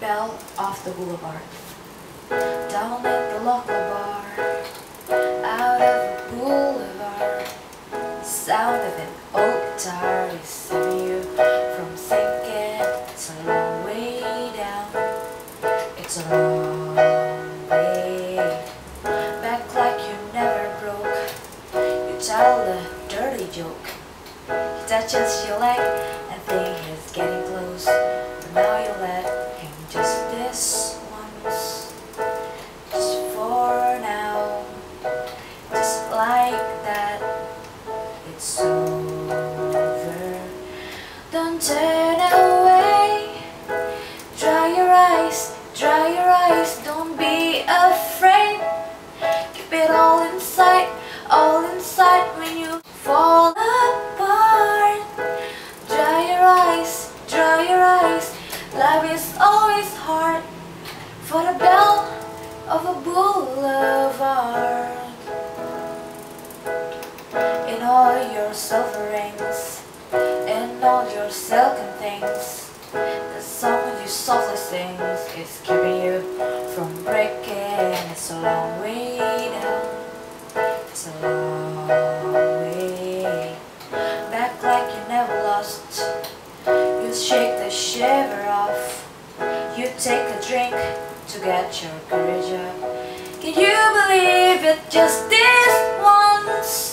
Belle of the boulevard, down at the local bar, out of the boulevard. Sound of an old guitar is saving you from sinking. It's a long way down, it's a long way back, like you never broke. You tell a dirty joke, he touches your leg and think he's getting close, but now you let him just this once, just for now, just like that. It's over. Don't turn away. Dry your eyes, don't be afraid. Keep it all inside when you fall apart. Dry your eyes, life is always hard for the belle of a boulevard. In all your sufferings, in all your silken things, the song you softly sings is keeping you from breaking. It's a long way down, it's a long way back, like you never lost. You shake the shiver off, you take a drink to get your courage up. Can you believe it just this once?